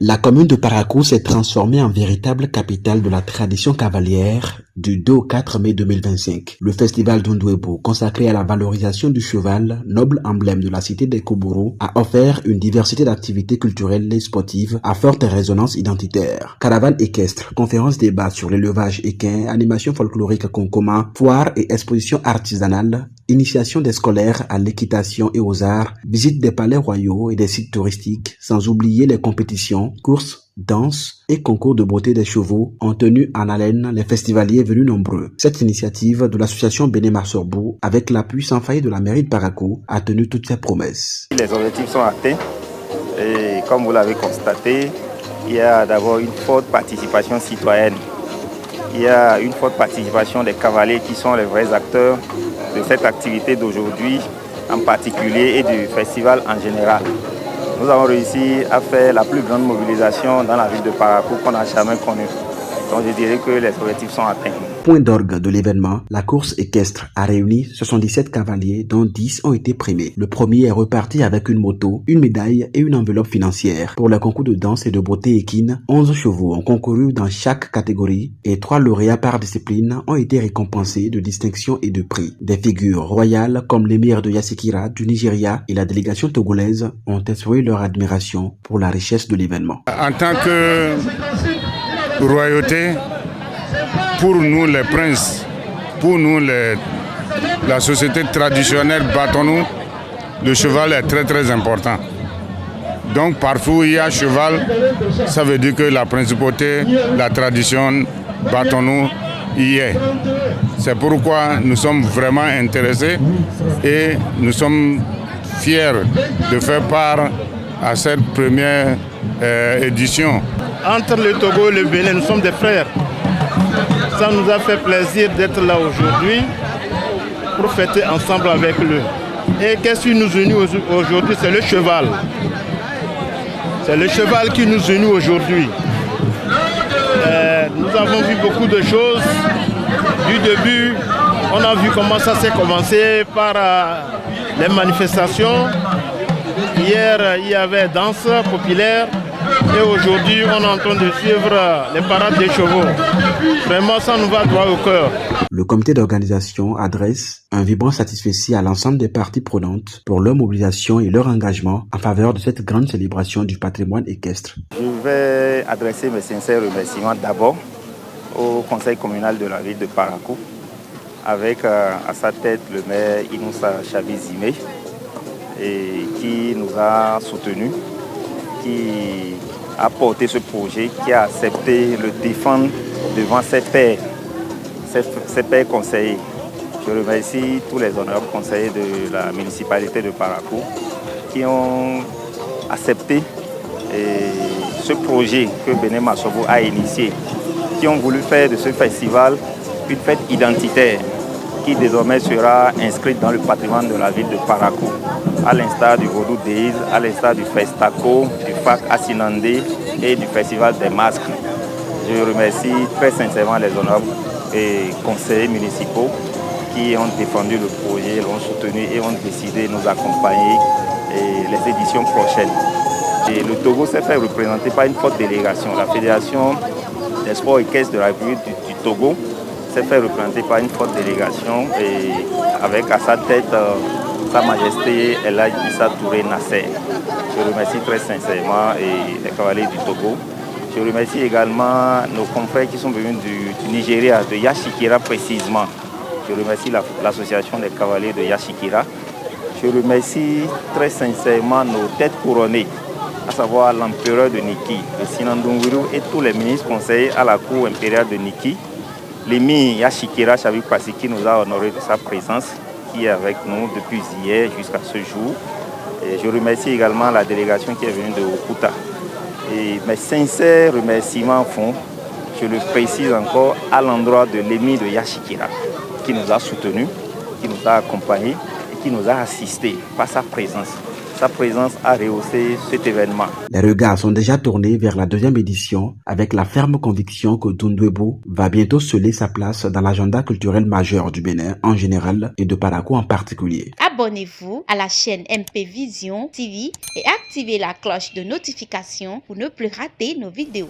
La commune de Parakou s'est transformée en véritable capitale de la tradition cavalière du 2 au 4 mai 2025. Le festival d'Undwebo, consacré à la valorisation du cheval, noble emblème de la cité des Koubourou, a offert une diversité d'activités culturelles et sportives à forte résonance identitaire. Caravane équestre, conférences débats sur l'élevage équin, animation folklorique concoma, foire et exposition artisanale, initiation des scolaires à l'équitation et aux arts, visite des palais royaux et des sites touristiques, sans oublier les compétitions, courses, danses et concours de beauté des chevaux ont tenu en haleine les festivaliers venus nombreux. Cette initiative de l'association Béné Massorbou, avec l'appui sans faille de la mairie de Parakou, a tenu toutes ses promesses. Les objectifs sont atteints et comme vous l'avez constaté, il y a d'abord une forte participation citoyenne. Il y a une forte participation des cavaliers qui sont les vrais acteurs de cette activité d'aujourd'hui en particulier et du festival en général. Nous avons réussi à faire la plus grande mobilisation dans la ville de Parakou qu'on n'a jamais connue. Donc je dirais que les objectifs sont atteints. Point d'orgue de l'événement, la course équestre a réuni 77 cavaliers dont 10 ont été primés. Le premier est reparti avec une moto, une médaille et une enveloppe financière. Pour le concours de danse et de beauté équine, 11 chevaux ont concouru dans chaque catégorie et 3 lauréats par discipline ont été récompensés de distinctions et de prix. Des figures royales comme l'émir de Yassikira du Nigeria et la délégation togolaise ont exprimé leur admiration pour la richesse de l'événement. En tant que royauté, pour nous les princes, pour nous la société traditionnelle Batonou, le cheval est très très important. Donc parfois il y a cheval, ça veut dire que la principauté, la tradition Batonou y est. C'est pourquoi nous sommes vraiment intéressés et nous sommes fiers de faire part à cette première édition. Entre le Togo et le Bénin, nous sommes des frères. Ça nous a fait plaisir d'être là aujourd'hui pour fêter ensemble avec eux. Et qu'est-ce qui nous unit aujourd'hui? C'est le cheval. C'est le cheval qui nous unit aujourd'hui. Nous avons vu beaucoup de choses. Du début, on a vu comment ça s'est commencé par les manifestations. Hier, il y avait danse populaire. Et aujourd'hui, on est en train de suivre les parades des chevaux. Vraiment, ça nous va droit au cœur. Le comité d'organisation adresse un vibrant satisfecit à l'ensemble des parties prenantes pour leur mobilisation et leur engagement en faveur de cette grande célébration du patrimoine équestre. Je vais adresser mes sincères remerciements d'abord au conseil communal de la ville de Parakou, avec à sa tête le maire Inoussa Chabizime, qui nous a soutenus, qui a porté ce projet, qui a accepté le défendre devant ses pairs conseillers. Je remercie tous les honorables conseillers de la municipalité de Parakou qui ont accepté ce projet que Béné Massorbou a initié, qui ont voulu faire de ce festival une fête identitaire qui désormais sera inscrite dans le patrimoine de la ville de Parakou, à l'instar du Vaudou Days, à l'instar du Festaco, du FAC Assinandé et du Festival des Masques. Je remercie très sincèrement les honorables et conseillers municipaux qui ont défendu le projet, l'ont soutenu et ont décidé de nous accompagner les éditions prochaines. Et le Togo s'est fait représenter par une forte délégation. La Fédération des sports équestres de la République du Togo s'est fait représenter par une forte délégation et avec à sa tête Sa Majesté Elhadji Issa Touré Nasser. Je remercie très sincèrement les cavaliers du Togo. Je remercie également nos confrères qui sont venus du Nigeria, de Yashikira précisément. Je remercie l'association des cavaliers de Yashikira. Je remercie très sincèrement nos têtes couronnées, à savoir l'empereur de Niki, le Sinandunguru et tous les ministres conseillers à la cour impériale de Niki. L'émir Yashikira Chavik Passi qui nous a honoré de sa présence, qui est avec nous depuis hier jusqu'à ce jour. Et je remercie également la délégation qui est venue de Okuta. Et mes sincères remerciements font, je le précise encore, à l'endroit de l'émir de Yashikira, qui nous a soutenus, qui nous a accompagnés et qui nous a assistés par sa présence. sa présence a rehaussé cet événement. Les regards sont déjà tournés vers la deuxième édition avec la ferme conviction que Dundwebo va bientôt sceller sa place dans l'agenda culturel majeur du Bénin en général et de Parakou en particulier. Abonnez-vous à la chaîne MP Vision TV et activez la cloche de notification pour ne plus rater nos vidéos.